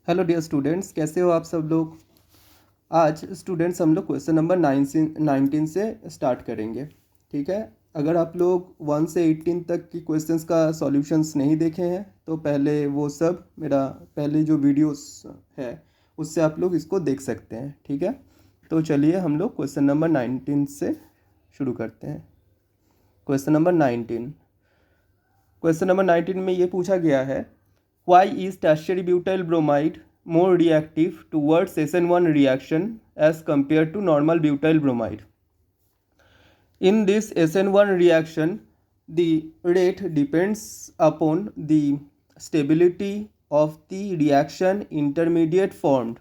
Hello dear students, कैसे हो आप सब लोग। आज स्टूडेंट्स हम लोग क्वेश्चन नंबर 19 से स्टार्ट करेंगे। ठीक है, अगर आप लोग 1 से 18 तक की क्वेश्चंस का सॉल्यूशंस नहीं देखे हैं तो पहले वो सब मेरा पहले जो वीडियोस है उससे आप लोग इसको देख सकते हैं। ठीक है, तो चलिए हम लोग क्वेश्चन नंबर 19 से शुरू करते हैं। क्वेश्चन नंबर 19, क्वेश्चन नंबर 19 में ये पूछा गया है, why is tertiary butyl bromide more reactive towards SN1 reaction as compared to normal butyl bromide? In this SN1 reaction, the rate depends upon the stability of the reaction intermediate formed.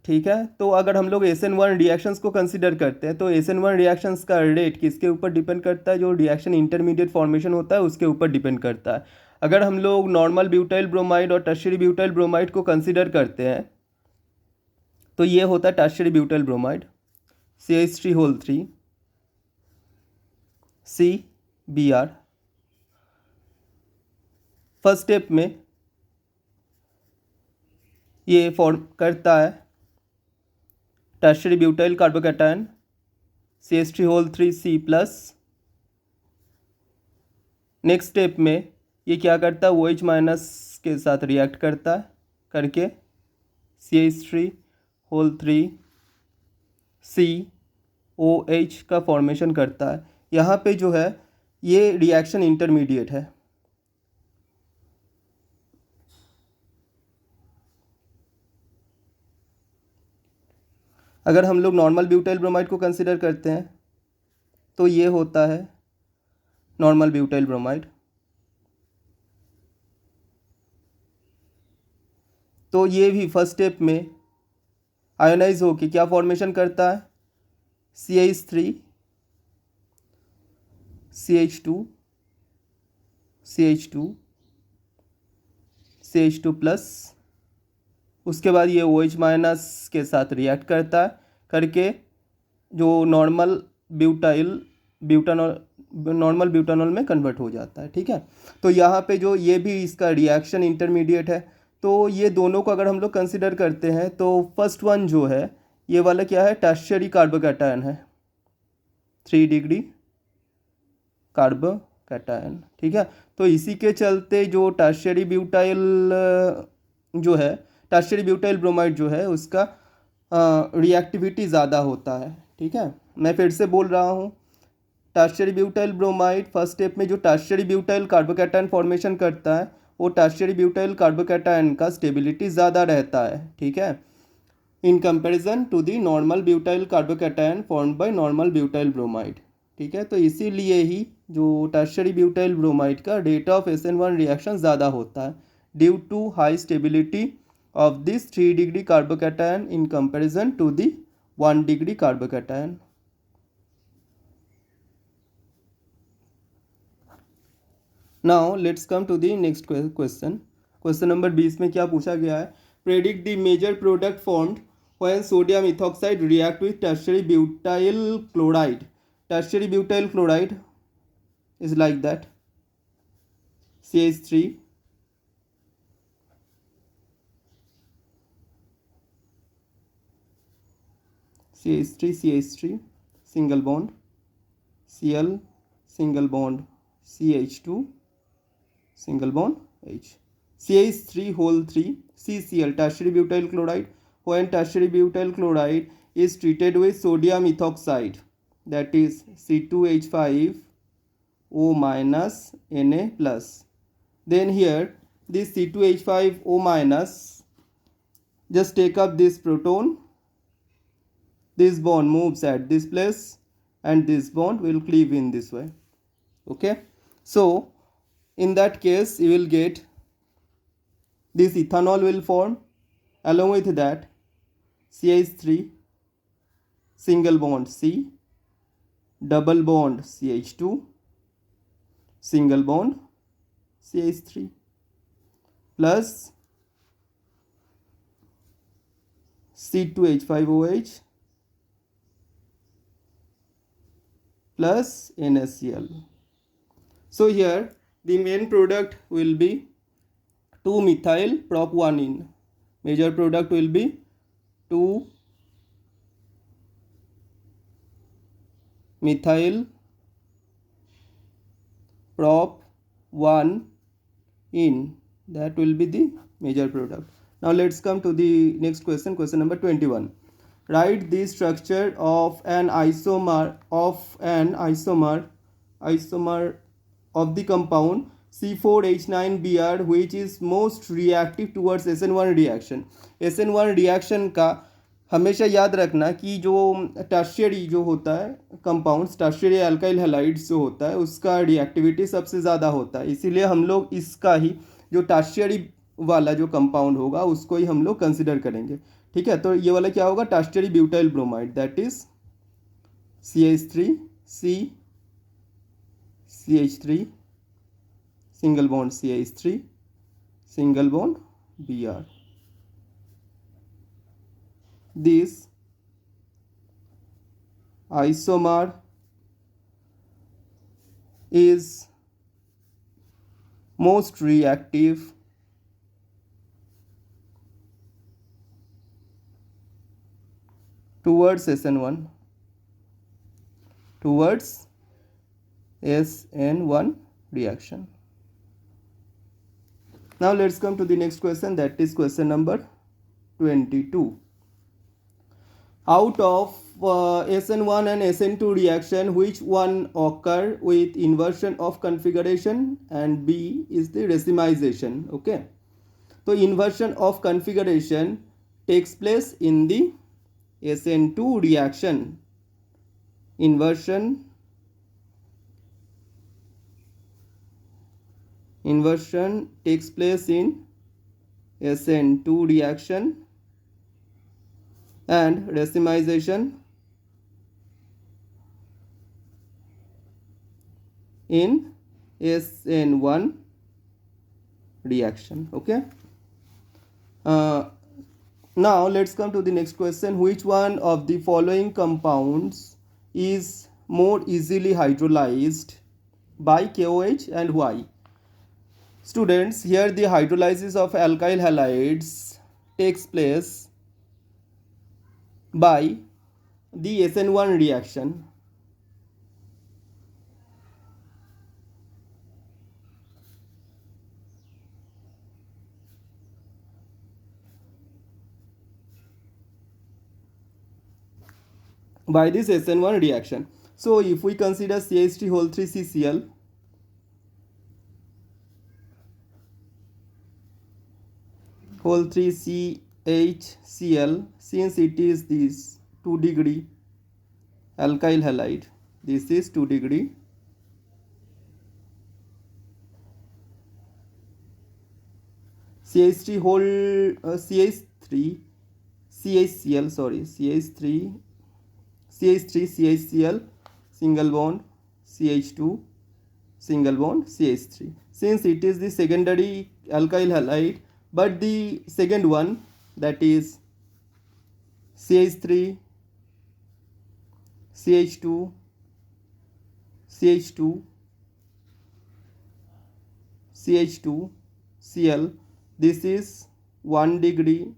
ठीक है, तो अगर हम लोग SN1 reactions को consider करते हैं तो SN1 रिएक्शंस का रेट किसके ऊपर डिपेंड करता है? जो रिएक्शन इंटरमीडिएट फॉर्मेशन होता है उसके ऊपर डिपेंड करता है। अगर हम लोग नॉर्मल ब्यूटाइल ब्रोमाइड और टर्शियरी ब्यूटाइल ब्रोमाइड को कंसिडर करते हैं तो ये होता है tertiary butyl bromide CH3 CBr। First step में ये फॉर्म करता है tertiary butyl carbocation CH3 next step में ये क्या करता है, OH माइनस के साथ रिएक्ट करता है करके CH3 का फॉर्मेशन करता है। यहाँ पे जो है ये रिएक्शन इंटरमीडिएट है। अगर हम लोग नॉर्मल ब्यूटाइल ब्रोमाइड को कंसिडर करते हैं तो ये होता है नॉर्मल ब्यूटाइल ब्रोमाइड। तो ये भी फर्स्ट स्टेप में आयोनाइज होके क्या फॉर्मेशन करता है, CH3 CH2 प्लस, उसके बाद ये OH माइनस के साथ रिएक्ट करता है करके जो नॉर्मल ब्यूटानॉल में कन्वर्ट हो जाता है। ठीक है, तो यहाँ पे जो ये भी इसका रिएक्शन इंटरमीडिएट है। तो ये दोनों को अगर हम लोग कंसिडर करते हैं तो फर्स्ट वन जो है ये वाला क्या है, टर्शियरी कार्बोकैटायन है, 3 डिग्री कार्बोकैटायन। ठीक है, तो इसी के चलते जो टर्शियरी ब्यूटाइल जो है टर्शियरी ब्यूटाइल ब्रोमाइड जो है उसका रिएक्टिविटी ज़्यादा होता है। ठीक है, मैं फिर से बोल रहा हूँ, tertiary butyl bromide first step में जो टर्शियरी ब्यूटाइल कार्बोकैटायन फॉर्मेशन करता है वो टर्शियरी ब्यूटाइल कार्बोकैटायन का स्टेबिलिटी ज़्यादा रहता है। ठीक है, in comparison to the normal butyl carbocation formed by normal butyl bromide. ठीक है, तो इसीलिए ही जो टर्शियरी ब्यूटाइल ब्रोमाइड का रेट ऑफ SN1 रिएक्शन ज़्यादा होता है due to high stability of this 3 degree carbocation in comparison to the 1 degree carbocation. Now let's come to the next question. Question number 20 में क्या पूछा गया है, predict the major product formed when sodium ethoxide react with tertiary butyl chloride. Tertiary butyl chloride is like that, CH3 single bond, Cl single bond CH2 single bond H, CH3 CCl tertiary butyl chloride. When tertiary butyl chloride is treated with sodium ethoxide, that is C2H5O minus Na plus, then here this C2H5O minus just take up this proton, this bond moves at this place and this bond will cleave in this way. Okay, so in that case you will get this ethanol will form, along with that CH3 single bond C, double bond CH2 single bond CH3 plus C2H5OH plus NaCl. So here the main product will be 2 methyl prop 1 in. Major product will be 2 methyl prop 1 in. That will be the major product. Now let's come to the next question, question number 21. Write the structure of an isomer of the compound C4H9Br which is most reactive towards SN1 reaction. SN1 reaction का हमेशा याद रखना कि जो tertiary जो होता है compounds, tertiary alkyl halides जो होता है उसका रिएक्टिविटी सबसे ज़्यादा होता है, इसीलिए हम लोग इसका ही जो टर्शियरी वाला जो कंपाउंड होगा उसको ही हम लोग कंसिडर करेंगे. ठीक है, तो ये वाला क्या होगा, tertiary butyl bromide, that is CH3C CH3 single bond CH3 single bond Br. This isomer is most reactive towards SN1 reaction. Now let's come to the next question, that is question number 22. Out of SN1 and SN2 reaction, which one occur with inversion of configuration and B is the racemization. Okay, so inversion of configuration takes place in the SN2 reaction. Inversion takes place in SN2 reaction and racemization in SN1 reaction. Okay, now let's come to the next question. Which one of the following compounds is more easily hydrolyzed by KOH and why? Students, here the hydrolysis of alkyl halides takes place by the SN1 reaction. By this SN1 reaction. So if we consider CH3 whole 3 CCl, whole 3 CHCl, since it is this 2 degree alkyl halide, this is 2 degree, CH3 whole CH3 CHCl, sorry, CH3 CHCl single bond CH2 single bond CH3. Since it is the secondary alkyl halide, but the second one, that is CH3 CH2 CH2 CH2 Cl, this is 1 degree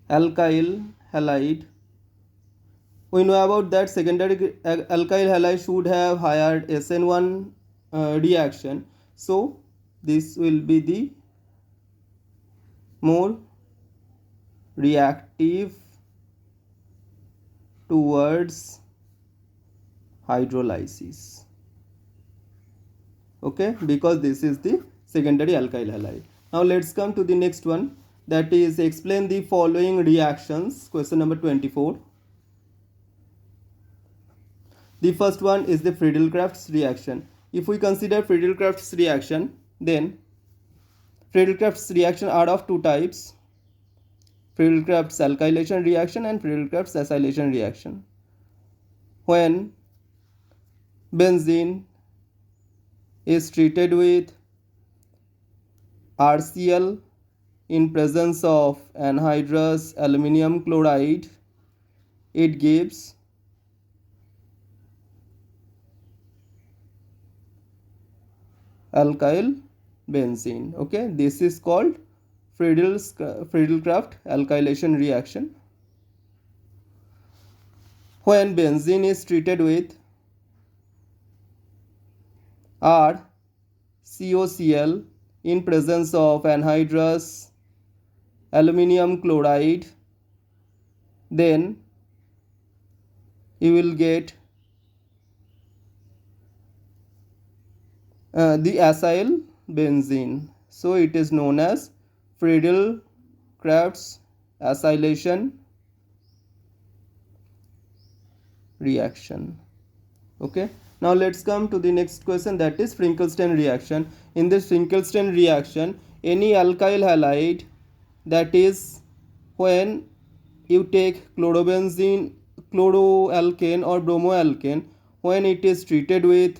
alkyl halide. We know about that secondary alkyl halide should have higher SN1 reaction, so this will be the more reactive towards hydrolysis. Okay, because this is the secondary alkyl halide. Now let's come to the next one, that is explain the following reactions, question number 24. The first one is the Friedel-Crafts reaction. If we consider Friedel-Crafts reaction, then Friedel-Crafts reaction are of two types: Friedel-Crafts alkylation reaction and Friedel-Crafts acylation reaction. When benzene is treated with RCl in presence of anhydrous aluminum chloride, it gives alkyl benzene. Okay, this is called Friedel-Crafts alkylation reaction. When benzene is treated with RCOCl in presence of anhydrous aluminum chloride, then you will get the acyl benzene. So it is known as Friedel-Crafts acylation reaction. Okay, now let's come to the next question, that is Finkelstein reaction. In this Finkelstein reaction, any alkyl halide, that is when you take chlorobenzene, chloroalkane or bromoalkane, when it is treated with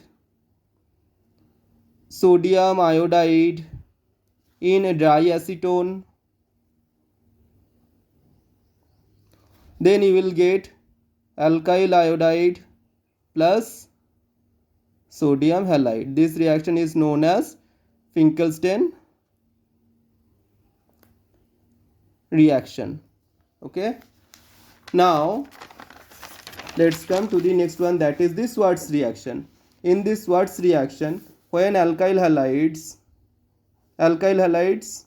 sodium iodide in a dry acetone, then you will get alkyl iodide plus sodium halide. This reaction is known as Finkelstein reaction. Okay, now let's come to the next one, that is the Schwarz reaction. In this Schwarz reaction, when alkyl halides,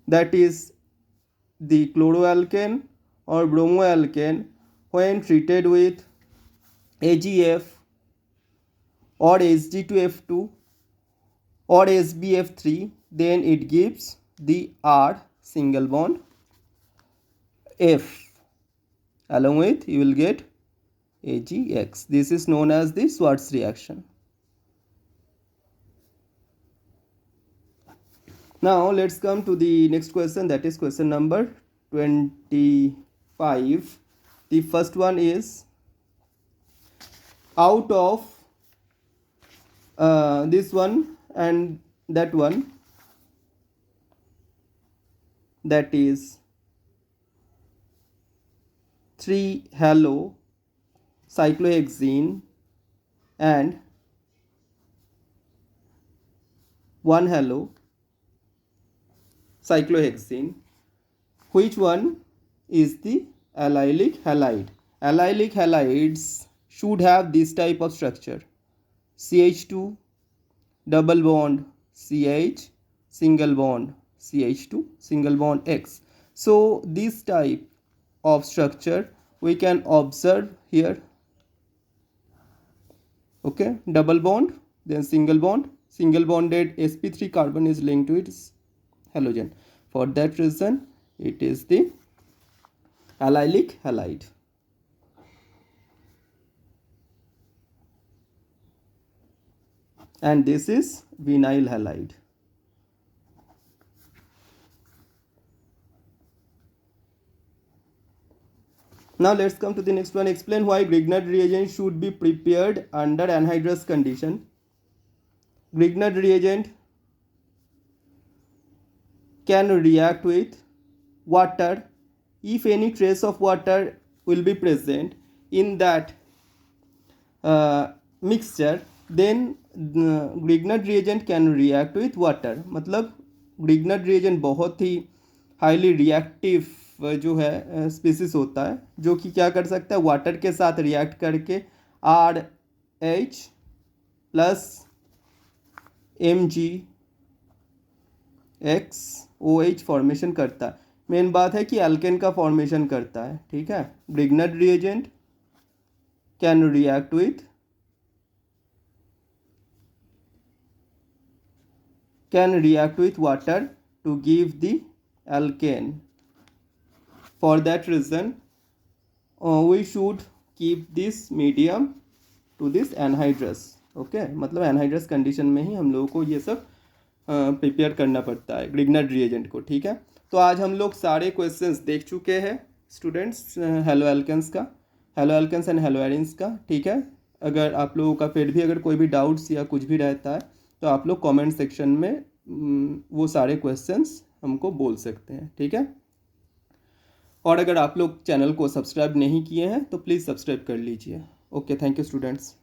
that is the chloroalkane or bromoalkane, when treated with AgF or Hg2F2 or SbF3, then it gives the R single bond F. Along with you will get AgX. This is known as the Schwarz reaction. Now let's come to the next question, that is question number 25. The first one is, out of this one and that one, that is 3 halo cyclohexene and 1 halo cyclohexene, which one is the allylic halide? Allylic halides should have this type of structure: CH2 double bond CH single bond CH2 single bond X. So this type of structure we can observe here. Okay, double bond, then single bond, single bonded sp3 carbon is linked to its halogen. For that reason it is the allylic halide. And this is vinyl halide. Now let's come to the next one. Explain why Grignard reagent should be prepared under anhydrous condition. Grignard reagent can react with water if any trace of water will be present in that mixture, then Grignard reagent can react with water. मतलब Grignard reagent बहुत ही highly reactive जो है species होता है, जो कि क्या कर सकता है, वाटर के साथ रिएक्ट करके RH प्लस MgXOH फॉर्मेशन करता है. मेन बात है कि एल्केन का फॉर्मेशन करता है. ठीक है, Grignard reagent can react with water to give the alkane. For that reason we should keep this medium to this anhydrous. Okay, मतलब anhydrous condition में ही हम लोगों को ये सब प्रिपेयर करना पड़ता है Grignard reagent को. ठीक है, तो आज हम लोग सारे क्वेश्चंस देख चुके हैं students, haloalkanes and haloarenes का. ठीक है, अगर आप लोगों का फिर भी अगर कोई भी डाउट्स या कुछ भी रहता है तो आप लोग कमेंट सेक्शन में वो सारे क्वेश्चंस हमको बोल सकते हैं. ठीक है, और अगर आप लोग चैनल को सब्सक्राइब नहीं किए हैं तो प्लीज़ सब्सक्राइब कर लीजिए. Okay, thank you students.